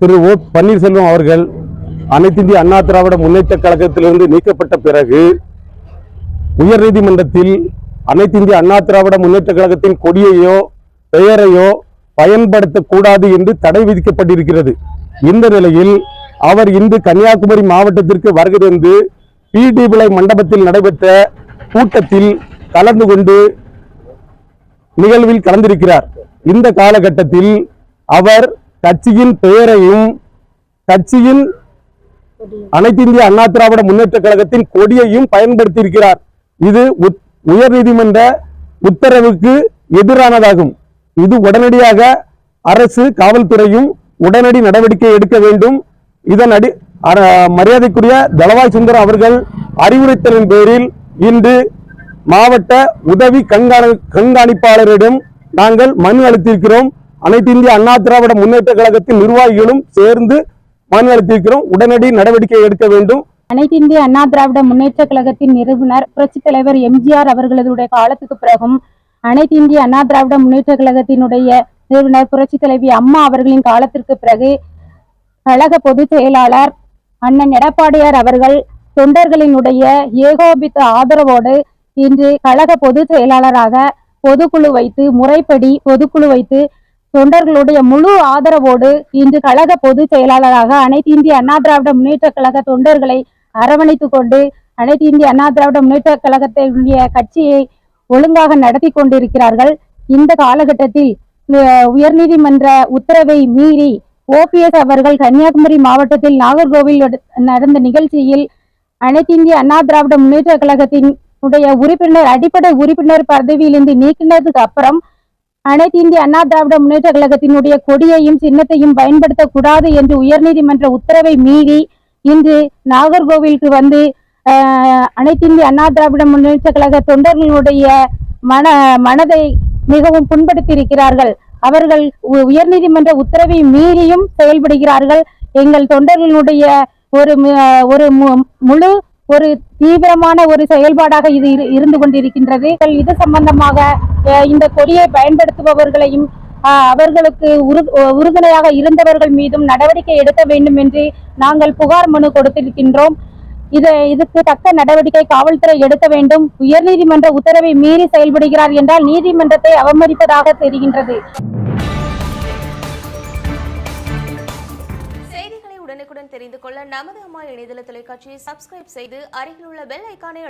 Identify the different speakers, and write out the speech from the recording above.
Speaker 1: திரு ஓ பன்னீர்செல்வம் அவர்கள் அனைத்து இந்திய அண்ணா திராவிட முன்னேற்ற கழகத்திலிருந்து நீக்கப்பட்ட பிறகு உயர்நீதிமன்றத்தில் அனைத்து இந்திய அண்ணா திராவிட முன்னேற்ற கழகத்தின் கொடியையோ பெயரையோ பயன்படுத்தக்கூடாது என்று தடை விதிக்கப்பட்டிருக்கிறது. இந்த நிலையில் அவர் இன்று கன்னியாகுமரி மாவட்டத்திற்கு வருகை தந்து பிடி விளை மண்டபத்தில் நடைபெற்ற கூட்டத்தில் கலந்து கொண்டு நிகழ்வில் கலந்திருக்கிறார். இந்த காலகட்டத்தில் அவர் கட்சியின் பெயரையும் கட்சியின் அனைத்து இந்திய அண்ணா திராவிட முன்னேற்ற கழகத்தின் கொடியையும் பயன்படுத்தி இருக்கிறார். இது உயர்நீதிமன்ற உத்தரவுக்கு எதிரானதாகும். இது உடனடியாக அரசு காவல்துறையும் உடனடி நடவடிக்கை எடுக்க வேண்டும். இதன் மரியாதைக்குரிய தளவாய் சுந்தரம் அவர்கள் அறிவுறுத்தலின் பேரில் இன்று மாவட்ட உதவி கண்காணிப்பாளரிடம் நாங்கள் மனு அளித்திருக்கிறோம். அனைத்து இந்திய அண்ணா திராவிட முன்னேற்ற கழகத்தின் நிர்வாகிகளும் சேர்ந்து மனு அளித்திருக்கிறோம். உடனடி நடவடிக்கை எடுக்க வேண்டும்.
Speaker 2: அனைத்து இந்திய அண்ணா திராவிட முன்னேற்ற கழகத்தின் நிறுவனர் புரட்சி தலைவர் எம்ஜிஆர் அவர்களுடைய காலத்துக்கு பிறகும் அனைத்து இந்திய அண்ணா திராவிட முன்னேற்ற கழகத்தினுடைய நிறுவனர் புரட்சி தலைவி அம்மா அவர்களின் காலத்திற்கு பிறகு கழக பொதுச் செயலாளர் அண்ணன் எடப்பாடியார் அவர்கள் தொண்டர்களினுடைய ஏகோபித்த ஆதரவோடு இன்று கழக பொதுச் செயலாளராக பொதுக்குழு வைத்து முறைப்படி பொதுக்குழு வைத்து தொண்டர்களுடைய முழு ஆதரவோடு இன்று கழக பொதுச் செயலாளராக அனைத்து இந்திய அண்ணா திராவிட முன்னேற்ற கழக தொண்டர்களை அரவணைத்துக் கொண்டு அனைத்து இந்திய அண்ணா திராவிட முன்னேற்ற கழகத்தினுடைய கட்சியை ஒழுங்காக நடத்தி கொண்டிருக்கிறார்கள். இந்த காலகட்டத்தில் உயர்நீதிமன்ற உத்தரவை மீறி ஓபிஎஸ் அவர்கள் கன்னியாகுமரி மாவட்டத்தில் நாகர்கோவில் நடந்த நிகழ்ச்சியில் அனைத்து இந்திய அண்ணா திராவிட முன்னேற்ற கழகத்தின் உறுப்பினர் அடிப்படை உறுப்பினர் பதவியிலிருந்து நீக்கினதுக்கு அப்புறம் அனைத்து இந்திய அண்ணா திராவிட முன்னேற்ற கழகத்தினுடைய கொடியையும் சின்னத்தையும் பயன்படுத்தக்கூடாது என்று உயர்நீதிமன்ற உத்தரவை மீறி இன்று நாகர்கோவிலுக்கு வந்து அனைத்து இந்திய அண்ணா திராவிட முன்னேற்ற கழக தொண்டர்களுடைய மனதை மிகவும் புண்படுத்தி இருக்கிறார்கள். அவர்கள் உயர்நீதிமன்ற உத்தரவை மீறியும் செயல்படுகிறார்கள். எங்கள் தொண்டர்களுடைய ஒரு முழு ஒரு தீவிரமான ஒரு செயல்பாடாக இது இருந்து கொண்டிருக்கின்றது. இது சம்பந்தமாக இந்த கொடியை பயன்படுத்துபவர்களையும் அவர்களுக்கு உறுதுணையாக இருந்தவர்கள் மீதும் நடவடிக்கை எடுக்க வேண்டும் என்று நாங்கள் புகார் மனு கொடுத்திருக்கின்றோம். இதுக்கு தக்க நடவடிக்கை காவல்துறை எடுக்க வேண்டும். உயர்நீதிமன்ற உத்தரவை மீறி செயல்படுகிறார் என்றால் நீதிமன்றத்தை அவமதிப்பதாக தெரிகின்றது.
Speaker 3: உடனுக்குடன் தெரிந்து கொள்ள நமது அம்மா இணையதள தொலைக்காட்சியை சப்ஸ்கிரைப் செய்து அருகில் உள்ள பெல் ஐகானை